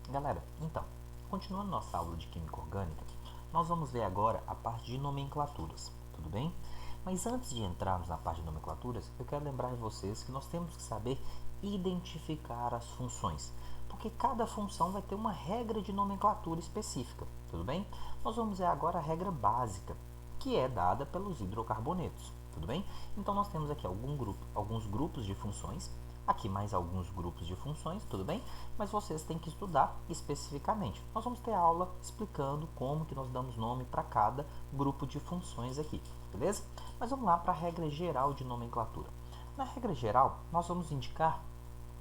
Galera, então, continuando nossa aula de Química Orgânica, nós vamos ver agora a parte de nomenclaturas, tudo bem? Mas antes de entrarmos na parte de nomenclaturas, eu quero lembrar vocês que nós temos que saber identificar as funções, porque cada função vai ter uma regra de nomenclatura específica, tudo bem? Nós vamos ver agora a regra básica, que é dada pelos hidrocarbonetos, tudo bem? Então nós temos aqui alguns grupos de funções, aqui mais alguns grupos de funções, tudo bem? Mas vocês têm que estudar especificamente. Nós vamos ter aula explicando como que nós damos nome para cada grupo de funções aqui, beleza? Mas vamos lá para a regra geral de nomenclatura. Na regra geral, nós vamos indicar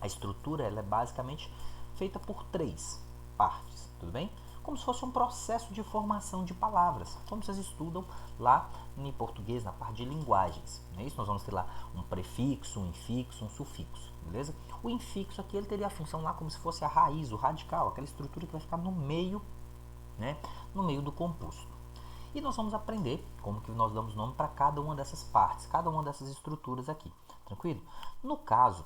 a estrutura, ela é basicamente feita por três partes, tudo bem? Como se fosse um processo de formação de palavras, como vocês estudam lá em português, na parte de linguagens. Não é isso? Nós vamos ter lá um prefixo, um infixo, um sufixo, beleza? O infixo aqui ele teria a função lá como se fosse a raiz, o radical, aquela estrutura que vai ficar no meio, né? No meio do composto. E nós vamos aprender como que nós damos nome para cada uma dessas partes, cada uma dessas estruturas aqui, tranquilo? No caso,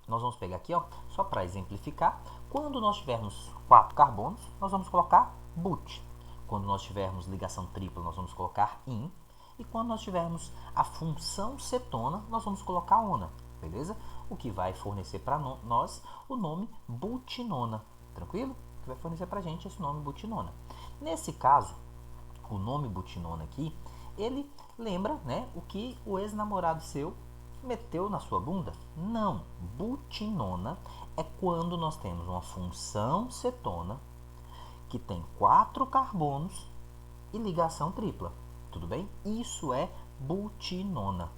nós vamos pegar aqui, ó, só para exemplificar, quando nós tivermos 4 carbonos, nós vamos colocar but. Quando nós tivermos ligação tripla, nós vamos colocar in. E quando nós tivermos a função cetona, nós vamos colocar ona, beleza? O que vai fornecer para nós o nome butinona, tranquilo? O que vai fornecer para a gente esse nome butinona. Nesse caso, o nome butinona aqui, ele lembra, né, o que o ex-namorado seu meteu na sua bunda? Não. Butinona é quando nós temos uma função cetona que tem 4 carbonos e ligação tripla. Tudo bem? Isso é butinona.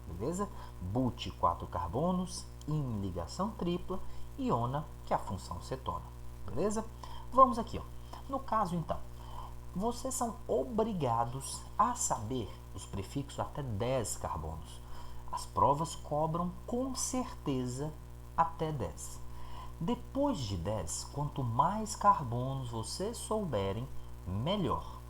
Beleza? But, 4 carbonos, in, ligação tripla, e ona, que é a função cetona. Beleza? Vamos aqui, ó. No caso, então, vocês são obrigados a saber os prefixos até 10 carbonos. As provas cobram com certeza até 10. Depois de 10, quanto mais carbonos vocês souberem, melhor.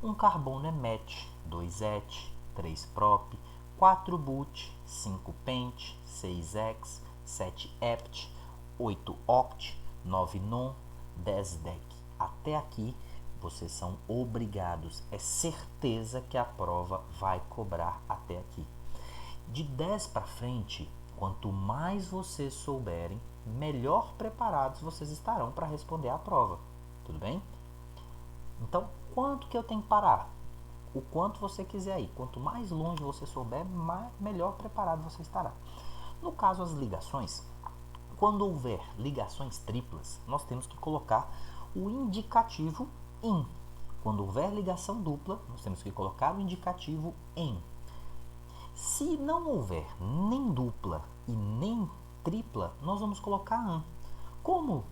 Um carbono é met, 2 et, 3 prop, 4 but, 5 pent, 6 ex, 7 ept, 8 oct, 9 non, 10 dec. Até aqui vocês são obrigados, é certeza que a prova vai cobrar até aqui. De 10 para frente, quanto mais vocês souberem, melhor preparados vocês estarão para responder à prova. Tudo bem? Então, quanto que eu tenho que parar? O quanto você quiser ir. Quanto mais longe você souber, melhor preparado você estará. No caso, as ligações, quando houver ligações triplas, nós temos que colocar o indicativo in. Quando houver ligação dupla, nós temos que colocar o indicativo em. Se não houver nem dupla e nem tripla, nós vamos colocar an. Como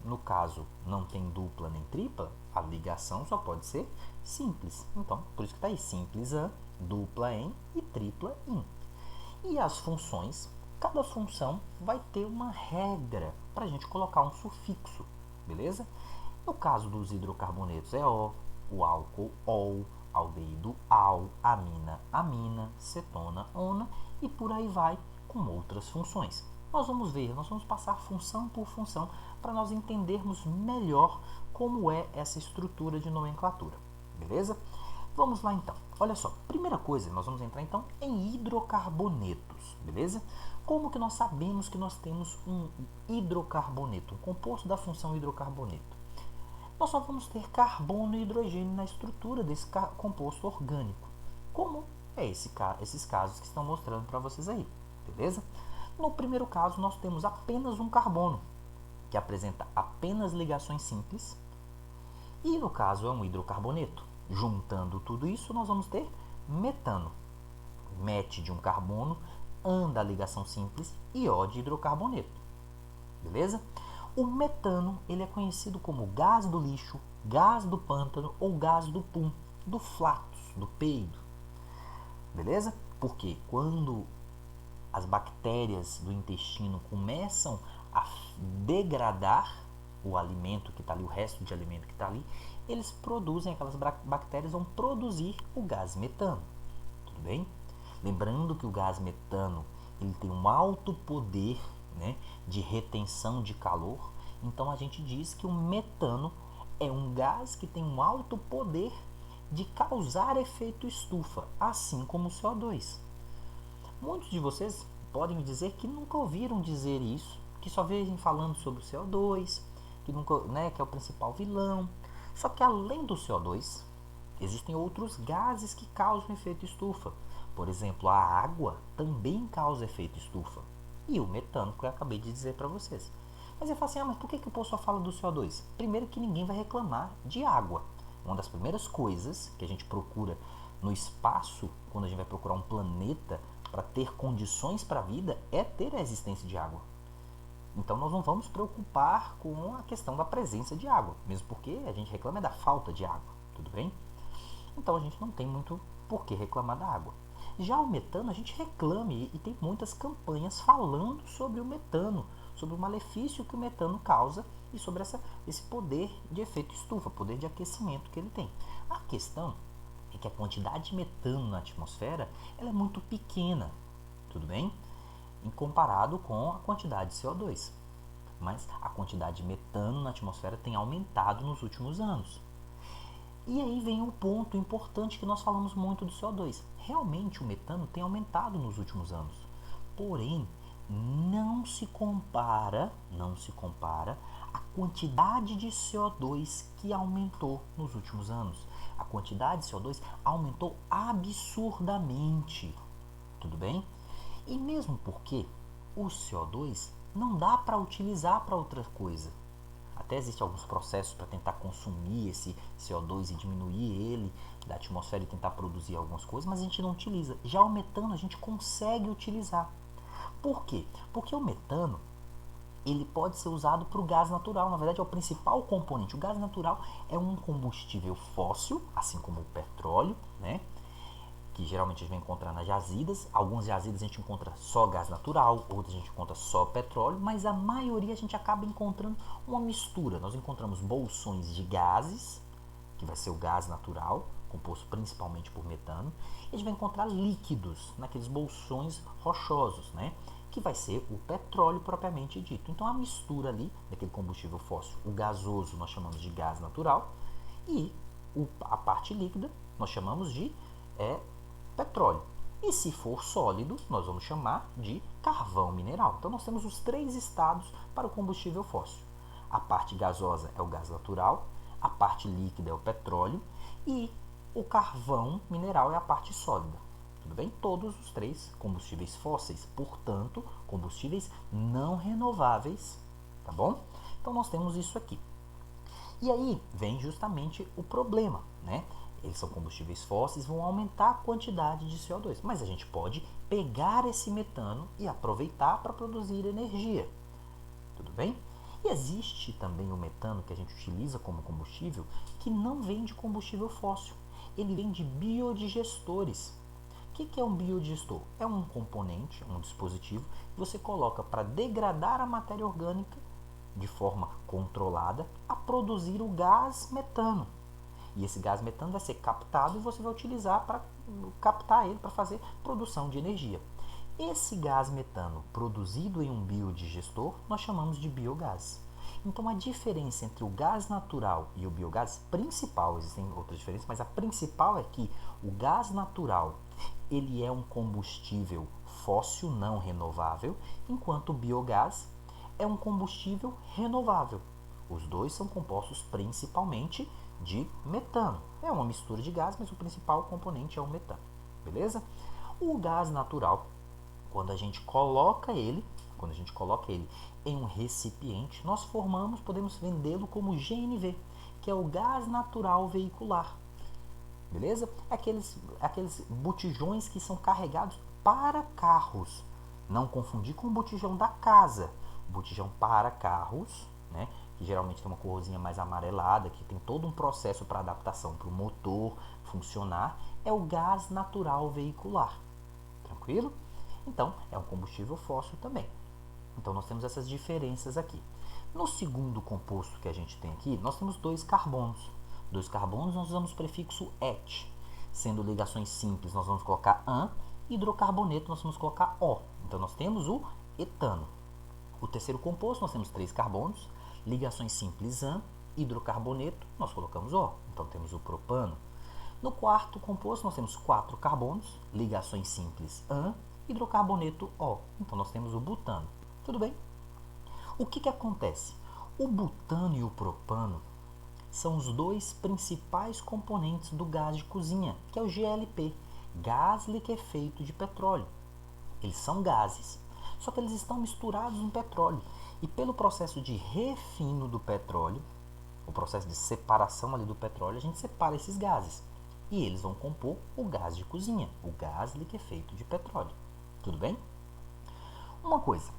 no caso não tem dupla nem tripla, a ligação só pode ser simples. Então, por isso que está aí, simples an, dupla em e tripla in. E as funções, cada função vai ter uma regra para a gente colocar um sufixo, beleza? No caso dos hidrocarbonetos é O, o álcool OL, aldeído AL, amina, amina, cetona, ona e por aí vai com outras funções. Nós vamos ver, nós vamos passar função por função para nós entendermos melhor como é essa estrutura de nomenclatura, beleza? Vamos lá então, olha só, primeira coisa, nós vamos entrar então em hidrocarbonetos, beleza? Como que nós sabemos que nós temos um hidrocarboneto, um composto da função hidrocarboneto? Nós só vamos ter carbono e hidrogênio na estrutura desse composto orgânico, como é esses casos que estão mostrando para vocês aí, beleza? No primeiro caso, nós temos apenas um carbono, que apresenta apenas ligações simples, e no caso é um hidrocarboneto. Juntando tudo isso, nós vamos ter metano. Met de um carbono, an da ligação simples e O de hidrocarboneto, beleza? O metano ele é conhecido como gás do lixo, gás do pântano ou gás do pum, do flatus, do peido. Beleza? Porque quando as bactérias do intestino começam a degradar o alimento que está ali, o resto de alimento que está ali, eles produzem, aquelas bactérias vão produzir o gás metano. Tudo bem? Lembrando que o gás metano ele tem um alto poder, né, de retenção de calor. Então a gente diz que o metano é um gás que tem um alto poder de causar efeito estufa, assim como o CO2. Muitos de vocês podem me dizer que nunca ouviram dizer isso, que só veem falando sobre o CO2, que, nunca, né, que é o principal vilão. Só que além do CO2, existem outros gases que causam efeito estufa. Por exemplo, a água também causa efeito estufa. E o metano, que eu acabei de dizer para vocês. Mas eu falo assim, mas por que o povo só fala do CO2? Primeiro que ninguém vai reclamar de água. Uma das primeiras coisas que a gente procura no espaço, quando a gente vai procurar um planeta para ter condições para a vida, é ter a existência de água. Então nós não vamos preocupar com a questão da presença de água, mesmo porque a gente reclama da falta de água, tudo bem? Então a gente não tem muito por que reclamar da água. Já o metano, a gente reclame e tem muitas campanhas falando sobre o metano, sobre o malefício que o metano causa e sobre esse poder de efeito estufa, poder de aquecimento que ele tem. A questão é que a quantidade de metano na atmosfera ela é muito pequena, tudo bem? Em comparado com a quantidade de CO2. Mas a quantidade de metano na atmosfera tem aumentado nos últimos anos. E aí vem um ponto importante que nós falamos muito do CO2. Realmente o metano tem aumentado nos últimos anos. Porém, não se compara a quantidade de CO2 que aumentou nos últimos anos. A quantidade de CO2 aumentou absurdamente. Tudo bem? E mesmo porque o CO2 não dá para utilizar para outra coisa. Até existem alguns processos para tentar consumir esse CO2 e diminuir ele da atmosfera e tentar produzir algumas coisas, mas a gente não utiliza. Já o metano a gente consegue utilizar. Por quê? Porque o metano ele pode ser usado para o gás natural. Na verdade, é o principal componente. O gás natural é um combustível fóssil, assim como o petróleo, né? Que geralmente a gente vai encontrar nas jazidas. Algumas jazidas a gente encontra só gás natural, outras a gente encontra só petróleo, mas a maioria a gente acaba encontrando uma mistura. Nós encontramos bolsões de gases, que vai ser o gás natural, composto principalmente por metano, e a gente vai encontrar líquidos naqueles bolsões rochosos, né? Que vai ser o petróleo propriamente dito. Então a mistura ali daquele combustível fóssil, o gasoso nós chamamos de gás natural, e a parte líquida nós chamamos de petróleo. E se for sólido, nós vamos chamar de carvão mineral. Então nós temos os três estados para o combustível fóssil. A parte gasosa é o gás natural, a parte líquida é o petróleo e o carvão mineral é a parte sólida. Tudo bem? Todos os três combustíveis fósseis, portanto, combustíveis não renováveis, tá bom? Então nós temos isso aqui. E aí vem justamente o problema, né? Eles são combustíveis fósseis, vão aumentar a quantidade de CO2, mas a gente pode pegar esse metano e aproveitar para produzir energia. Tudo bem? E existe também o metano que a gente utiliza como combustível que não vem de combustível fóssil, ele vem de biodigestores. O que é um biodigestor? É um componente, um dispositivo que você coloca para degradar a matéria orgânica de forma controlada a produzir o gás metano. E esse gás metano vai ser captado e você vai utilizar para captar ele para fazer produção de energia. Esse gás metano produzido em um biodigestor nós chamamos de biogás. Então a diferença entre o gás natural e o biogás principal, existem outras diferenças, mas a principal é que o gás natural ele é um combustível fóssil não renovável, enquanto o biogás é um combustível renovável. Os dois são compostos principalmente de metano. É uma mistura de gás, mas o principal componente é o metano. Beleza? O gás natural, quando a gente coloca ele em um recipiente, nós podemos vendê-lo como GNV, que é o gás natural veicular. Beleza? Aqueles botijões que são carregados para carros. Não confundir com o botijão da casa. Botijão para carros, né? Que geralmente tem uma corzinha mais amarelada, que tem todo um processo para adaptação para o motor funcionar, é o gás natural veicular. Tranquilo? Então, é um combustível fóssil também. Então, nós temos essas diferenças aqui. No segundo composto que a gente tem aqui, nós temos dois carbonos. Dois carbonos, nós usamos o prefixo "et". Sendo ligações simples, nós vamos colocar "an", hidrocarboneto, nós vamos colocar "o". Então, nós temos o etano. O terceiro composto, nós temos três carbonos. Ligações simples AN, hidrocarboneto, nós colocamos O. Então temos o propano. No quarto composto nós temos 4 carbonos, ligações simples AN, hidrocarboneto O. Então nós temos o butano. Tudo bem? O que acontece? O butano e o propano são os dois principais componentes do gás de cozinha, que é o GLP, gás liquefeito de petróleo. Eles são gases, só que eles estão misturados no petróleo. E pelo processo de refino do petróleo, o processo de separação ali do petróleo, a gente separa esses gases. E eles vão compor o gás de cozinha, o gás liquefeito de petróleo. Tudo bem? Uma coisa,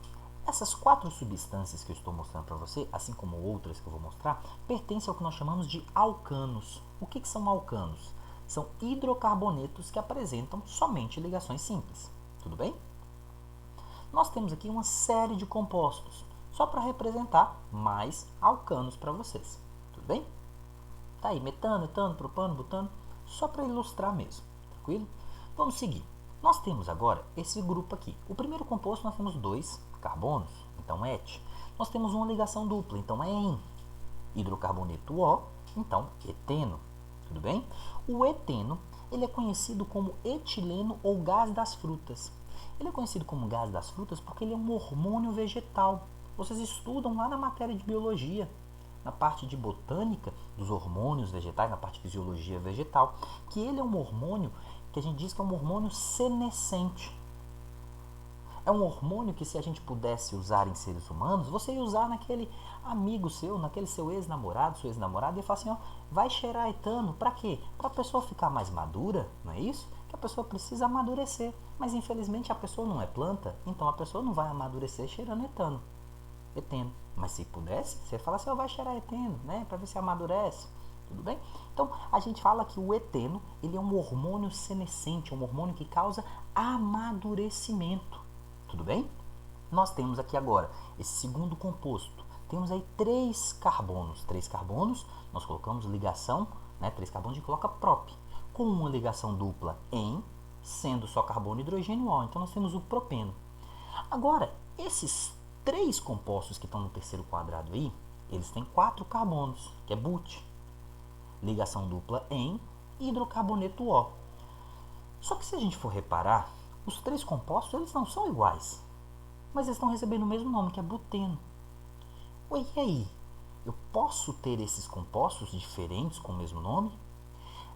essas 4 substâncias que eu estou mostrando para você, assim como outras que eu vou mostrar, pertencem ao que nós chamamos de alcanos. O que são alcanos? São hidrocarbonetos que apresentam somente ligações simples. Tudo bem? Nós temos aqui uma série de compostos, só para representar mais alcanos para vocês. Tudo bem? Tá aí, metano, etano, propano, butano, só para ilustrar mesmo. Tranquilo? Vamos seguir. Nós temos agora esse grupo aqui. O primeiro composto nós temos 2 carbonos, então et. Nós temos uma ligação dupla, então é en. Hidrocarboneto O, então eteno. Tudo bem? O eteno, ele é conhecido como etileno ou gás das frutas. Ele é conhecido como gás das frutas porque ele é um hormônio vegetal. Vocês estudam lá na matéria de biologia, na parte de botânica dos hormônios vegetais, na parte de fisiologia vegetal, que ele é um hormônio que a gente diz que é um hormônio senescente. É um hormônio que, se a gente pudesse usar em seres humanos, você ia usar naquele amigo seu, naquele seu ex-namorado, sua ex-namorada, e falar assim, ó, vai cheirar etano, para quê? Para a pessoa ficar mais madura, não é isso? Que a pessoa precisa amadurecer, mas infelizmente a pessoa não é planta, então a pessoa não vai amadurecer cheirando eteno. Mas se pudesse, você fala assim, ó, vai cheirar eteno, né, para ver se amadurece. Tudo bem? Então, a gente fala que o eteno, ele é um hormônio senescente, um hormônio que causa amadurecimento. Tudo bem? Nós temos aqui agora esse segundo composto. Temos aí 3 carbonos. 3 carbonos, nós colocamos ligação, né, 3 carbonos, a gente coloca prop, com uma ligação dupla em, sendo só carbono e hidrogênio O. Então, nós temos o propeno. Agora, esses 3 compostos que estão no terceiro quadrado aí, eles têm 4 carbonos, que é but. Ligação dupla em hidrocarboneto O. Só que se a gente for reparar, os 3 compostos eles não são iguais, mas eles estão recebendo o mesmo nome, que é buteno. Ué, e aí? Eu posso ter esses compostos diferentes com o mesmo nome?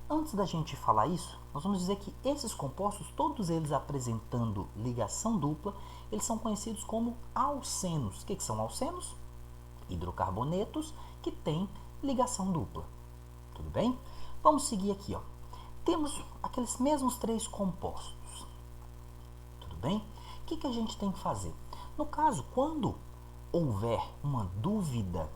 Antes da gente falar isso, nós vamos dizer que esses compostos, todos eles apresentando ligação dupla, eles são conhecidos como alcenos. O que são alcenos? Hidrocarbonetos que têm ligação dupla. Tudo bem? Vamos seguir aqui, ó. Temos aqueles mesmos 3 compostos. Tudo bem? O que a gente tem que fazer? No caso, quando houver uma dúvida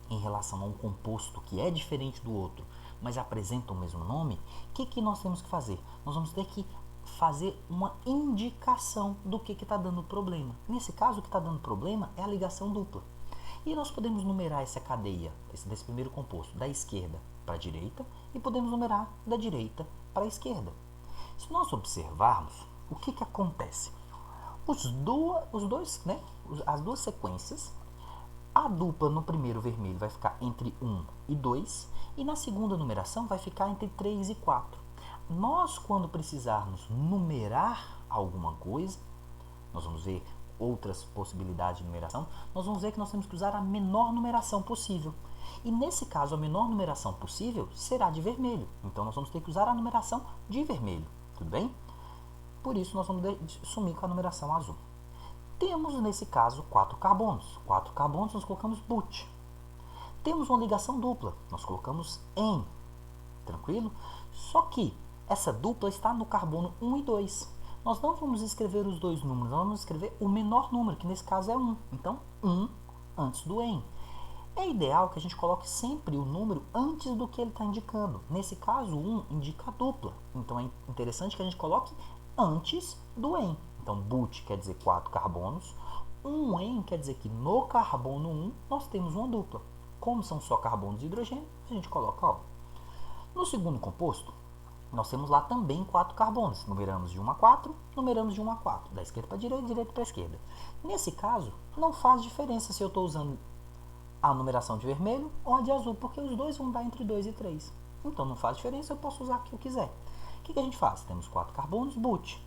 em relação a um composto que é diferente do outro, mas apresenta o mesmo nome, o que nós temos que fazer? Nós vamos ter que fazer uma indicação do que está dando problema. Nesse caso, o que está dando problema é a ligação dupla. E nós podemos numerar essa cadeia, desse primeiro composto, da esquerda para a direita, e podemos numerar da direita para a esquerda. Se nós observarmos, o que acontece? As duas sequências, a dupla no primeiro vermelho vai ficar entre 1 e 2, e na segunda numeração vai ficar entre 3 e 4. Nós, quando precisarmos numerar alguma coisa, nós vamos ver outras possibilidades de numeração, nós vamos ver que nós temos que usar a menor numeração possível. E nesse caso, a menor numeração possível será de vermelho. Então, nós vamos ter que usar a numeração de vermelho. Tudo bem? Por isso, nós vamos sumir com a numeração azul. Temos, nesse caso, 4 carbonos. 4 carbonos, nós colocamos but. Temos uma ligação dupla. Nós colocamos en. Tranquilo? Só que essa dupla está no carbono 1 e 2. Nós não vamos escrever os 2 números, nós vamos escrever o menor número, que nesse caso é 1. Então, 1 antes do en. É ideal que a gente coloque sempre o número antes do que ele está indicando. Nesse caso, 1 indica a dupla. Então, é interessante que a gente coloque antes do en. Então, but quer dizer 4 carbonos. Um en quer dizer que no carbono 1 nós temos uma dupla. Como são só carbonos e hidrogênio, a gente coloca, ó. No segundo composto, nós temos lá também 4 carbonos. Numeramos de 1 a 4, numeramos de 1 a 4. Da esquerda para a direita, direita para a esquerda. Nesse caso, não faz diferença se eu estou usando a numeração de vermelho ou a de azul, porque os dois vão dar entre 2 e 3. Então não faz diferença, eu posso usar o que eu quiser. O que a gente faz? Temos 4 carbonos, but.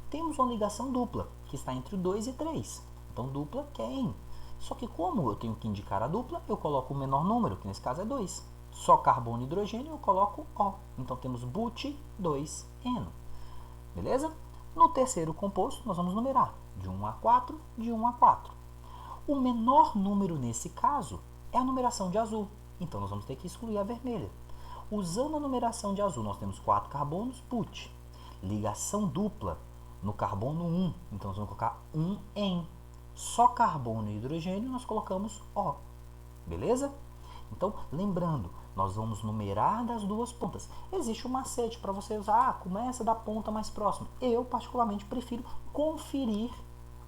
Temos uma ligação dupla, que está entre o 2 e 3. Então dupla que é em. Só que como eu tenho que indicar a dupla, eu coloco o menor número, que nesse caso é 2. Só carbono e hidrogênio eu coloco O. Então temos but 2N. Beleza? No terceiro composto, nós vamos numerar de 1 a 4, de 1 a 4. O menor número nesse caso é a numeração de azul. Então nós vamos ter que excluir a vermelha. Usando a numeração de azul, nós temos 4 carbonos, but. Ligação dupla no carbono 1. Então nós vamos colocar 1 em. Só carbono e hidrogênio nós colocamos O. Beleza? Então, lembrando, nós vamos numerar das duas pontas. Existe um macete para você usar, começa da ponta mais próxima. Eu, particularmente, prefiro conferir,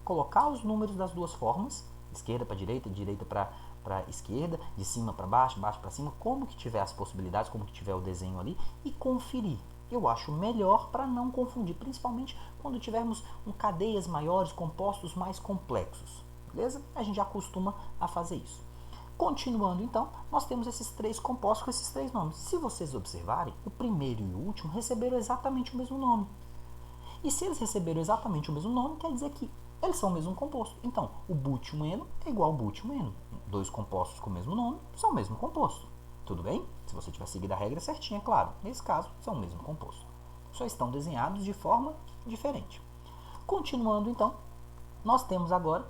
colocar os números das duas formas, esquerda para direita, direita para esquerda, de cima para baixo, baixo para cima, como que tiver as possibilidades, como que tiver o desenho ali, e conferir. Eu acho melhor para não confundir, principalmente quando tivermos cadeias maiores, compostos mais complexos. Beleza? A gente já acostuma a fazer isso. Continuando, então, nós temos esses 3 compostos com esses 3 nomes. Se vocês observarem, o primeiro e o último receberam exatamente o mesmo nome. E se eles receberam exatamente o mesmo nome, quer dizer que eles são o mesmo composto. Então, o but1eno é igual ao but1eno. 2 compostos com o mesmo nome são o mesmo composto. Tudo bem? Se você tiver seguido a regra certinha, é claro. Nesse caso, são o mesmo composto. Só estão desenhados de forma diferente. Continuando, então, nós temos agora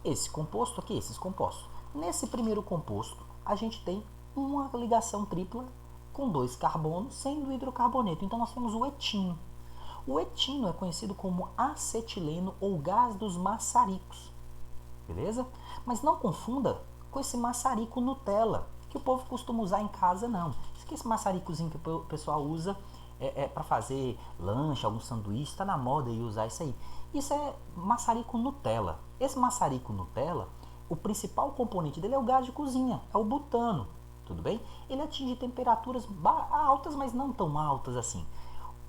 esse composto aqui, esses compostos. Nesse primeiro composto, a gente tem uma ligação tripla com 2 carbonos, sendo hidrocarboneto. Então, nós temos o etino. O etino é conhecido como acetileno ou gás dos maçaricos. Beleza? Mas não confunda com esse maçarico Nutella, que o povo costuma usar em casa, não. Esse maçaricozinho que o pessoal usa para fazer lanche, algum sanduíche, está na moda e usar isso aí. Isso é maçarico Nutella. Esse maçarico Nutella, o principal componente dele é o gás de cozinha, é o butano, tudo bem? Ele atinge temperaturas altas, mas não tão altas assim.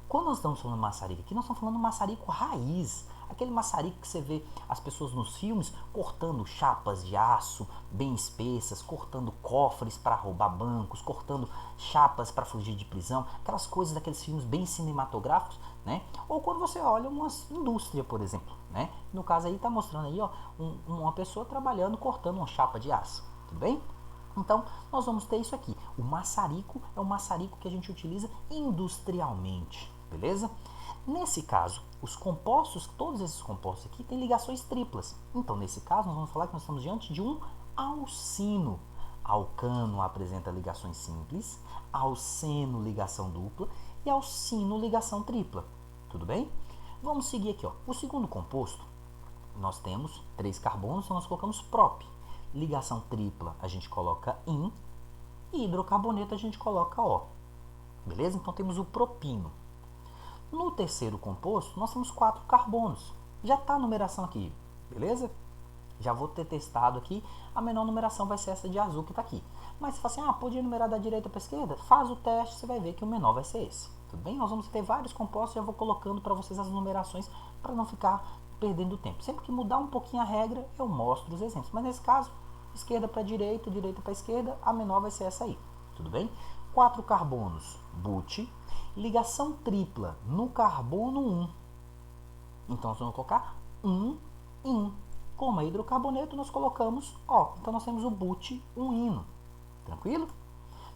Quando nós estamos falando maçarico aqui, nós estamos falando maçarico raiz, aquele maçarico que você vê as pessoas nos filmes cortando chapas de aço bem espessas, cortando cofres para roubar bancos, cortando chapas para fugir de prisão, aquelas coisas daqueles filmes bem cinematográficos, né? Ou quando você olha uma indústria, por exemplo, né? No caso aí está mostrando aí, ó, uma pessoa trabalhando cortando uma chapa de aço, tudo bem? Então, nós vamos ter isso aqui. O maçarico é o maçarico que a gente utiliza industrialmente, beleza? Nesse caso, os compostos, todos esses compostos aqui, têm ligações triplas. Então, nesse caso, nós vamos falar que nós estamos diante de um alcino. Alcano apresenta ligações simples, alceno ligação dupla e alcino ligação tripla. Tudo bem? Vamos seguir aqui, ó. O segundo composto, nós temos 3 carbonos, então nós colocamos prop. Ligação tripla a gente coloca in e hidrocarboneto a gente coloca O. Beleza? Então temos o propino. No terceiro composto, nós temos 4 carbonos. Já está a numeração aqui, beleza? Já vou ter testado aqui, a menor numeração vai ser essa de azul que está aqui. Mas você fala assim, podia numerar da direita para a esquerda? Faz o teste, você vai ver que o menor vai ser esse. Tudo bem? Nós vamos ter vários compostos, já vou colocando para vocês as numerações para não ficar perdendo tempo. Sempre que mudar um pouquinho a regra, eu mostro os exemplos. Mas nesse caso, esquerda para direita, direita para esquerda, a menor vai ser essa aí. Tudo bem? 4 carbonos, but. Ligação tripla no carbono 1. Então, nós vamos colocar 1 in. Como é hidrocarboneto, nós colocamos O. Então, nós temos o but, um ino. Tranquilo?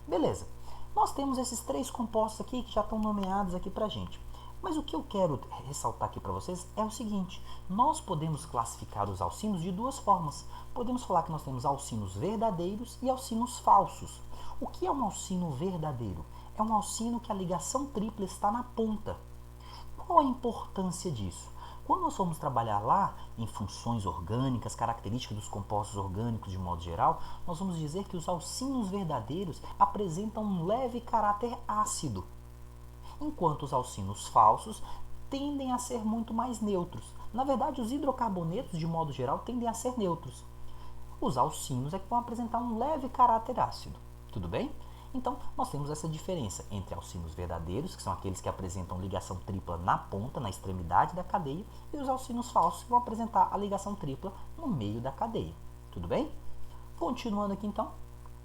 Beleza. Nós temos esses 3 compostos aqui que já estão nomeados aqui para a gente. Mas o que eu quero ressaltar aqui para vocês é o seguinte. Nós podemos classificar os alcinos de 2 formas. Podemos falar que nós temos alcinos verdadeiros e alcinos falsos. O que é um alcino verdadeiro? É um alcino que a ligação tripla está na ponta. Qual a importância disso? Quando nós formos trabalhar lá em funções orgânicas, características dos compostos orgânicos de modo geral, nós vamos dizer que os alcinos verdadeiros apresentam um leve caráter ácido, enquanto os alcinos falsos tendem a ser muito mais neutros. Na verdade, os hidrocarbonetos, de modo geral, tendem a ser neutros. Os alcinos é que vão apresentar um leve caráter ácido. Tudo bem? Então, nós temos essa diferença entre alcinos verdadeiros, que são aqueles que apresentam ligação tripla na ponta, na extremidade da cadeia, e os alcinos falsos, que vão apresentar a ligação tripla no meio da cadeia. Tudo bem? Continuando aqui, então,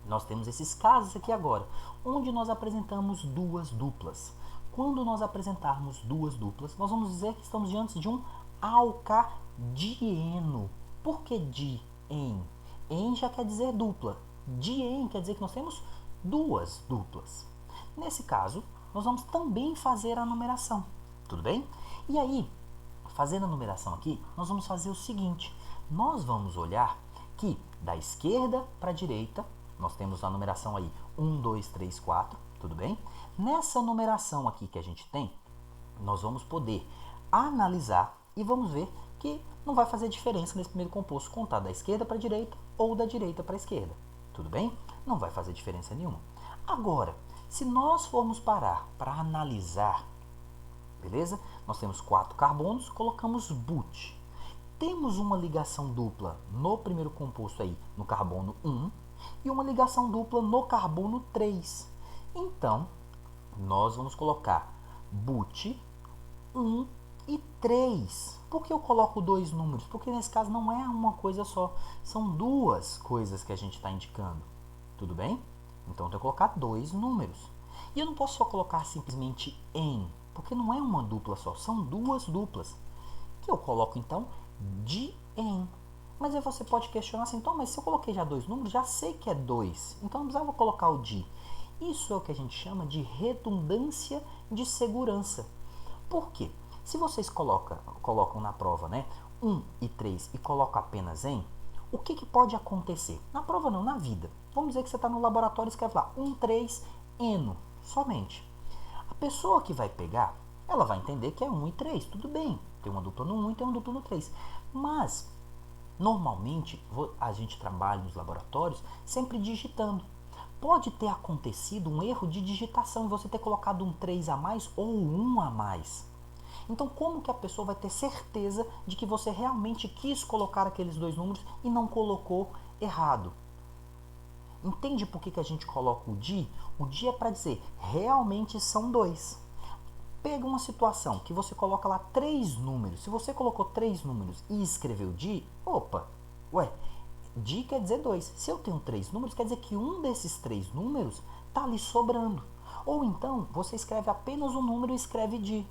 Nós temos esses casos aqui agora, onde nós apresentamos duas duplas. Quando nós apresentarmos duas duplas, nós vamos dizer que estamos diante de um alcadieno. Por que di em? Em já quer dizer dupla. Dien quer dizer que nós temos duas duplas. Nesse caso, nós vamos também fazer a numeração. Tudo bem? E aí, fazendo a numeração aqui, nós vamos fazer o seguinte. Nós vamos olhar que da esquerda para a direita, nós temos a numeração aí 1, 2, 3, 4, tudo bem? Nessa numeração aqui que a gente tem, nós vamos poder analisar e vamos ver que não vai fazer diferença nesse primeiro composto contar da esquerda para a direita ou da direita para a esquerda, tudo bem? Não vai fazer diferença nenhuma. Agora, se nós formos parar para analisar, beleza? Nós temos 4 carbonos, colocamos but. Temos uma ligação dupla no primeiro composto aí, no carbono 1, e uma ligação dupla no carbono 3. Então, nós vamos colocar but 1 e 3. Por que eu coloco dois números? Porque nesse caso não é uma coisa só, são duas coisas que a gente está indicando. Tudo bem? Então, eu tenho que colocar dois números. E eu não posso só colocar simplesmente em, porque não é uma dupla só, são duas duplas. Que eu coloco, então, de em. Mas aí você pode questionar assim, então, mas se eu coloquei já dois números, já sei que é 2. Então, não precisava colocar o de. Isso é o que a gente chama de redundância de segurança. Por quê? Se vocês colocam na prova, né, 1 e 3 e colocam apenas em, o que pode acontecer? Na prova não, na vida. Vamos dizer que você está no laboratório e escreve lá 1, 3, eno, somente. A pessoa que vai pegar, ela vai entender que é 1 e 3, tudo bem. Tem uma dupla no 1 e tem uma dupla no 3. Mas, normalmente, a gente trabalha nos laboratórios sempre digitando. Pode ter acontecido um erro de digitação e você ter colocado um 3 a mais ou um a mais. Então, como que a pessoa vai ter certeza de que você realmente quis colocar aqueles dois números e não colocou errado? Entende por que a gente coloca o de? O de é para dizer, realmente são dois. Pega uma situação que você coloca lá 3 números. Se você colocou 3 números e escreveu de, opa, ué, de quer dizer 2. Se eu tenho 3 números, quer dizer que um desses 3 números está ali sobrando. Ou então, você escreve apenas um número e escreve de.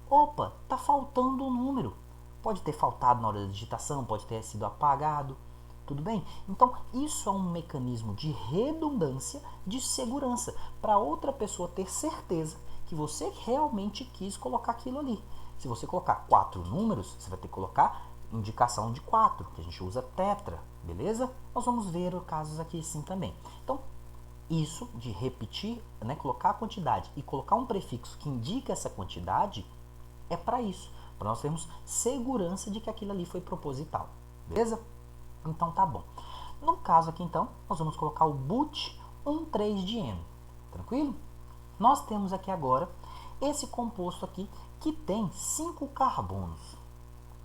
Opa, está faltando um número. Pode ter faltado na hora da digitação, pode ter sido apagado. Tudo bem? Então, isso é um mecanismo de redundância, de segurança, para outra pessoa ter certeza que você realmente quis colocar aquilo ali. Se você colocar 4 números, você vai ter que colocar indicação de 4, que a gente usa tetra, beleza? Nós vamos ver casos aqui sim também. Então, isso de repetir, né, colocar a quantidade e colocar um prefixo que indica essa quantidade, é para isso, para nós termos segurança de que aquilo ali foi proposital, beleza? Então tá bom. No caso aqui então, nós vamos colocar o but 1,3-dieno, tranquilo? Nós temos aqui agora esse composto aqui que tem 5 carbonos.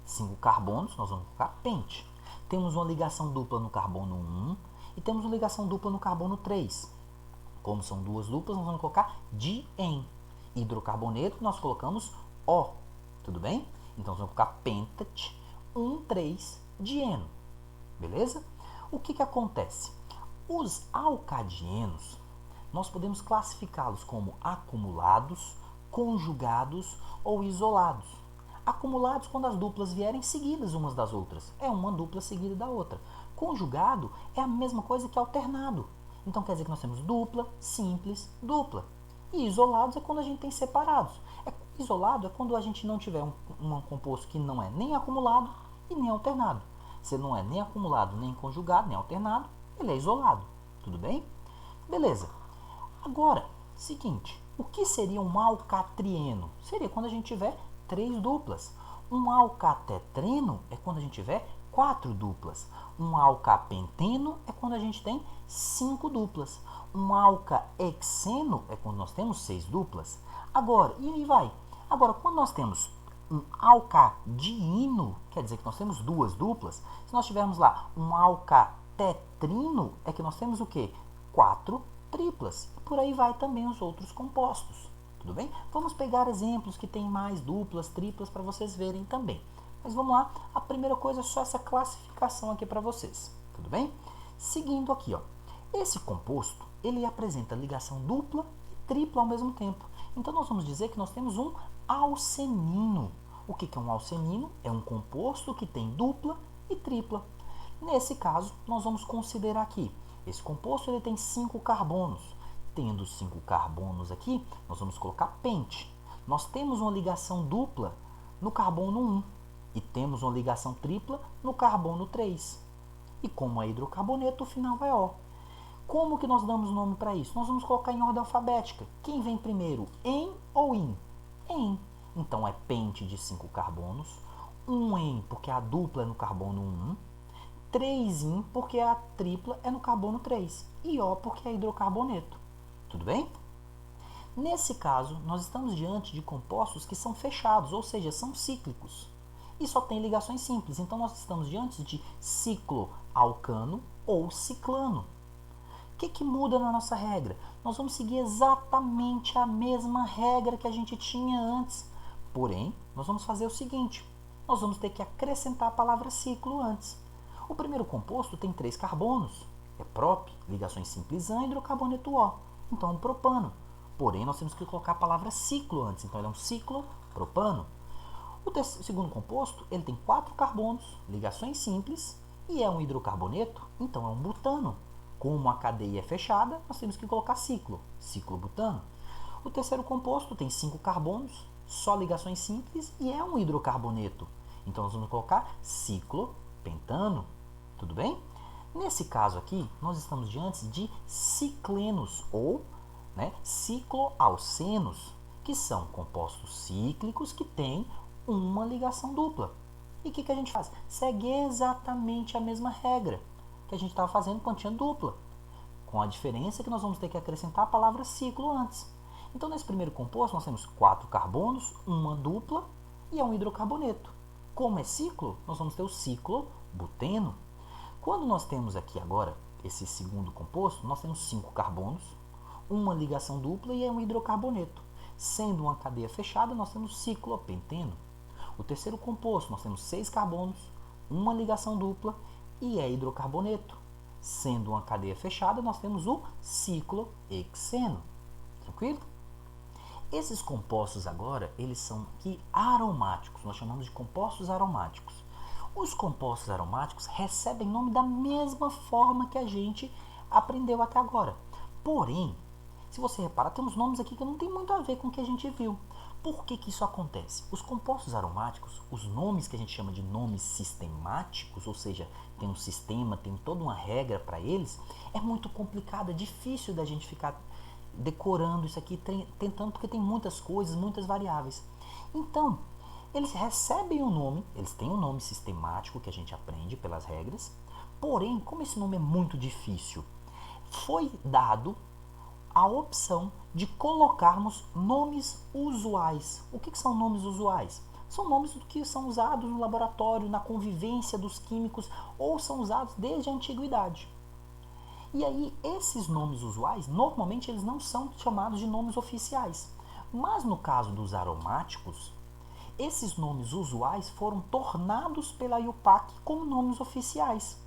5 carbonos, nós vamos colocar pente. Temos uma ligação dupla no carbono 1 e temos uma ligação dupla no carbono 3. Como são duas duplas, nós vamos colocar dien. Hidrocarboneto, nós colocamos O, tudo bem? Então, nós vamos colocar pentat 1,3-dieno, beleza? O que acontece? Os alcadienos, nós podemos classificá-los como acumulados, conjugados ou isolados. Acumulados quando as duplas vierem seguidas umas das outras. É uma dupla seguida da outra. Conjugado é a mesma coisa que alternado. Então quer dizer que nós temos dupla, simples, dupla. E isolados é quando a gente tem separados. Isolado é quando a gente não tiver um composto que não é nem acumulado e nem alternado. Se não é nem acumulado, nem conjugado, nem alternado, ele é isolado. Tudo bem? Beleza. Agora, seguinte, o que seria um alcatrieno? Seria quando a gente tiver 3 duplas. Um alcatetreno é quando a gente tiver 4 duplas. Um alcapenteno é quando a gente tem 5 duplas. Um alcaexeno é quando nós temos 6 duplas. Agora, e aí vai? Agora, quando nós temos um alcadieno, quer dizer que nós temos 2 duplas. Se nós tivermos lá um alcatetrino, é que nós temos o quê? 4 triplas. E por aí vai também os outros compostos. Tudo bem? Vamos pegar exemplos que tem mais duplas, triplas, para vocês verem também. Mas vamos lá, a primeira coisa é só essa classificação aqui para vocês. Tudo bem? Seguindo aqui, ó. Esse composto, ele apresenta ligação dupla e tripla ao mesmo tempo. Então, nós vamos dizer que nós temos um alcenino. O que é um alcenino? É um composto que tem dupla e tripla. Nesse caso, nós vamos considerar aqui, esse composto ele tem 5 carbonos. Tendo 5 carbonos aqui, nós vamos colocar pente. Nós temos uma ligação dupla no carbono 1 e temos uma ligação tripla no carbono 3. E como é hidrocarboneto, o final é O. Como que nós damos nome para isso? Nós vamos colocar em ordem alfabética. Quem vem primeiro, em ou in? Em. Então é pente de 5 carbonos, 1 em porque a dupla é no carbono 1, 3 in porque a tripla é no carbono 3 e O porque é hidrocarboneto. Tudo bem? Nesse caso, nós estamos diante de compostos que são fechados, ou seja, são cíclicos. E só tem ligações simples. Então, nós estamos diante de cicloalcano ou ciclano. O que muda na nossa regra? Nós vamos seguir exatamente a mesma regra que a gente tinha antes. Porém, nós vamos fazer o seguinte. Nós vamos ter que acrescentar a palavra ciclo antes. O primeiro composto tem 3 carbonos. É prop, ligações simples AN, hidrocarboneto O. Então, é um propano. Porém, nós temos que colocar a palavra ciclo antes. Então, ele é um ciclopropano. O segundo composto, ele tem 4 carbonos, ligações simples, e é um hidrocarboneto, então é um butano. Como a cadeia é fechada, nós temos que colocar ciclobutano. O terceiro composto tem 5 carbonos, só ligações simples, e é um hidrocarboneto. Então, nós vamos colocar ciclopentano. Tudo bem? Nesse caso aqui, nós estamos diante de ciclenos, ou cicloalcenos, que são compostos cíclicos que têm uma ligação dupla. E o que a gente faz? Segue exatamente a mesma regra que a gente estava fazendo quando tinha dupla, com a diferença que nós vamos ter que acrescentar a palavra ciclo antes. Então, nesse primeiro composto, nós temos 4 carbonos, uma dupla e é um hidrocarboneto. Como é ciclo, nós vamos ter o ciclobuteno. Quando nós temos aqui agora esse segundo composto, nós temos 5 carbonos, uma ligação dupla e é um hidrocarboneto. Sendo uma cadeia fechada, nós temos ciclopenteno. O terceiro composto, nós temos 6 carbonos, uma ligação dupla e é hidrocarboneto. Sendo uma cadeia fechada, nós temos o ciclohexeno. Tranquilo? Esses compostos agora, eles são aqui aromáticos, nós chamamos de compostos aromáticos. Os compostos aromáticos recebem nome da mesma forma que a gente aprendeu até agora. Porém, se você reparar, tem uns nomes aqui que não tem muito a ver com o que a gente viu. Por que isso acontece? Os compostos aromáticos, os nomes que a gente chama de nomes sistemáticos, ou seja, tem um sistema, tem toda uma regra para eles, é muito complicado, é difícil da gente ficar decorando isso aqui, tentando, porque tem muitas coisas, muitas variáveis. Então, eles recebem um nome, eles têm um nome sistemático que a gente aprende pelas regras, porém, como esse nome é muito difícil, foi dado a opção de colocarmos nomes usuais. O que são nomes usuais? São nomes que são usados no laboratório, na convivência dos químicos, ou são usados desde a antiguidade. E aí, esses nomes usuais, normalmente eles não são chamados de nomes oficiais. Mas no caso dos aromáticos, esses nomes usuais foram tornados pela IUPAC como nomes oficiais.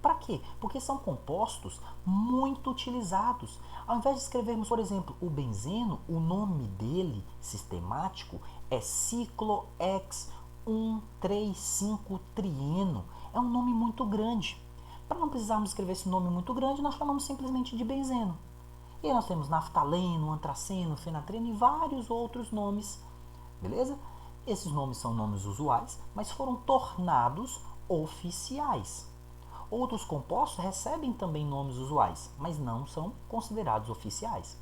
Para quê? Porque são compostos muito utilizados. Ao invés de escrevermos, por exemplo, o benzeno, o nome dele, sistemático, é ciclohexaeno-1,3,5-trieno. É um nome muito grande. Para não precisarmos escrever esse nome muito grande, nós chamamos simplesmente de benzeno. E aí nós temos naftaleno, antraceno, fenatreno e vários outros nomes. Beleza? Esses nomes são nomes usuais, mas foram tornados oficiais. Outros compostos recebem também nomes usuais, mas não são considerados oficiais.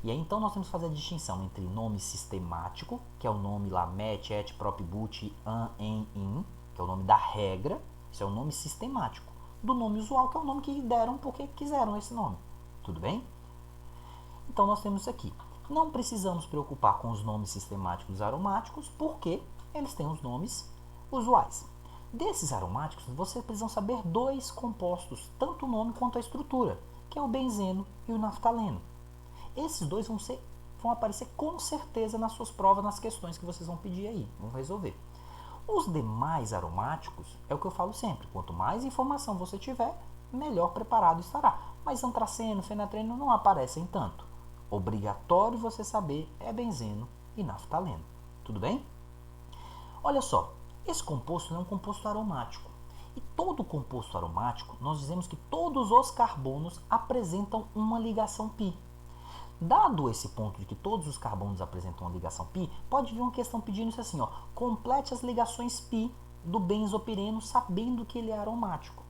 E aí então nós temos que fazer a distinção entre nome sistemático, que é o nome lá met, et, prop, but, an, en, in, que é o nome da regra, isso é o nome sistemático, do nome usual, que é o nome que deram porque quiseram esse nome. Tudo bem? Então nós temos isso aqui. Não precisamos preocupar com os nomes sistemáticos aromáticos, porque eles têm os nomes usuais. Desses aromáticos, vocês precisam saber 2 compostos, tanto o nome quanto a estrutura, que é o benzeno e o naftaleno. Esses 2 vão aparecer com certeza nas suas provas, nas questões que vocês vão pedir aí, vão resolver. Os demais aromáticos, é o que eu falo sempre, quanto mais informação você tiver, melhor preparado estará. Mas antraceno, fenatreno não aparecem tanto. Obrigatório você saber é benzeno e naftaleno. Tudo bem? Olha só, esse composto é um composto aromático. E todo composto aromático, nós dizemos que todos os carbonos apresentam uma ligação pi. Dado esse ponto de que todos os carbonos apresentam uma ligação pi, pode vir uma questão pedindo isso assim, ó, complete as ligações pi do benzopireno sabendo que ele é aromático.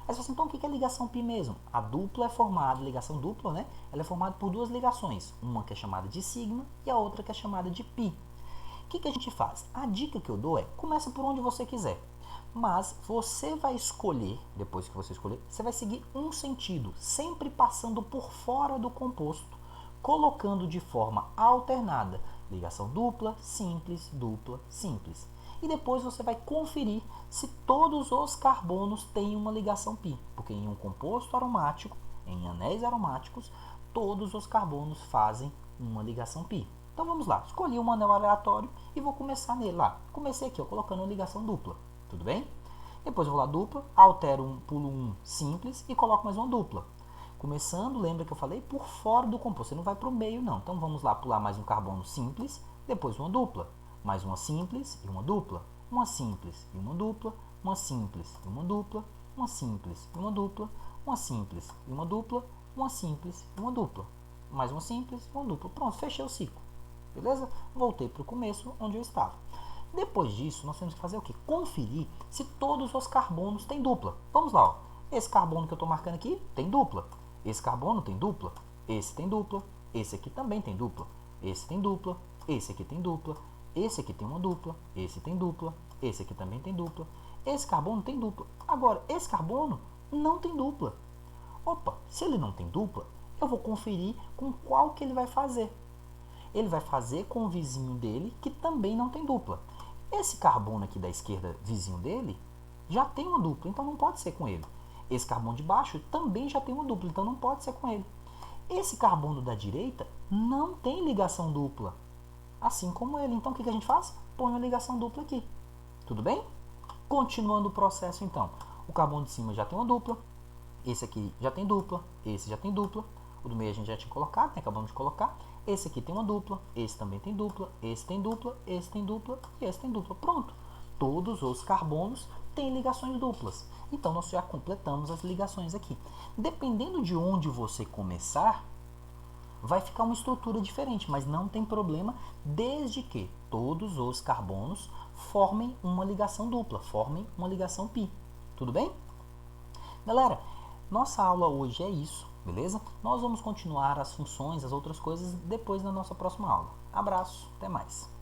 Aí você fala assim, então o que é ligação pi mesmo? A dupla é formada, ligação dupla, né? Ela é formada por duas ligações, uma que é chamada de sigma e a outra que é chamada de pi. O que a gente faz? A dica que eu dou é, começa por onde você quiser. Mas você vai escolher, depois que você escolher, você vai seguir um sentido, sempre passando por fora do composto, colocando de forma alternada ligação dupla, simples, e depois você vai conferir se todos os carbonos têm uma ligação pi, porque em um composto aromático, em anéis aromáticos, todos os carbonos fazem uma ligação pi. Então vamos lá, escolhi um anel aleatório e vou começar nele lá. Comecei aqui, ó, colocando uma ligação dupla, tudo bem? Depois eu vou lá dupla, altero pulo um simples e coloco mais uma dupla. Começando, lembra que eu falei, por fora do composto, você não vai para o meio não. Então vamos lá pular mais um carbono simples, depois uma dupla, mais uma simples e uma dupla, uma simples e uma dupla, uma simples e uma dupla, uma simples e uma dupla, uma simples e uma dupla, uma simples e uma dupla, mais uma simples e uma dupla. Pronto, fechei o ciclo, beleza? Voltei para o começo onde eu estava. Depois disso, nós temos que fazer o quê? Conferir se todos os carbonos têm dupla. Vamos lá, ó. Esse carbono que eu estou marcando aqui tem dupla. Esse carbono tem dupla. Esse tem dupla. Esse aqui também tem dupla. Esse tem dupla. Esse aqui tem dupla. Esse aqui tem uma dupla. Esse tem dupla. Esse aqui também tem dupla. Esse carbono tem dupla. Agora, esse carbono não tem dupla. Opa, se ele não tem dupla, eu vou conferir com qual que ele vai fazer. Ele vai fazer com o vizinho dele, que também não tem dupla. Esse carbono aqui da esquerda, vizinho dele, já tem uma dupla, então não pode ser com ele. Esse carbono de baixo também já tem uma dupla, então não pode ser com ele. Esse carbono da direita não tem ligação dupla, assim como ele. Então o que a gente faz? Põe uma ligação dupla aqui. Tudo bem? Continuando o processo então. O carbono de cima já tem uma dupla, esse aqui já tem dupla, esse já tem dupla. O do meio a gente já tinha colocado, né? Acabamos de colocar. Esse aqui tem uma dupla, esse também tem dupla, esse tem dupla, esse tem dupla e esse tem dupla. Pronto. Todos os carbonos têm ligações duplas. Então, nós já completamos as ligações aqui. Dependendo de onde você começar, vai ficar uma estrutura diferente, mas não tem problema, desde que todos os carbonos formem uma ligação dupla, formem uma ligação pi. Tudo bem? Galera, nossa aula hoje é isso, beleza? Nós vamos continuar as funções, as outras coisas, depois na nossa próxima aula. Abraço, até mais!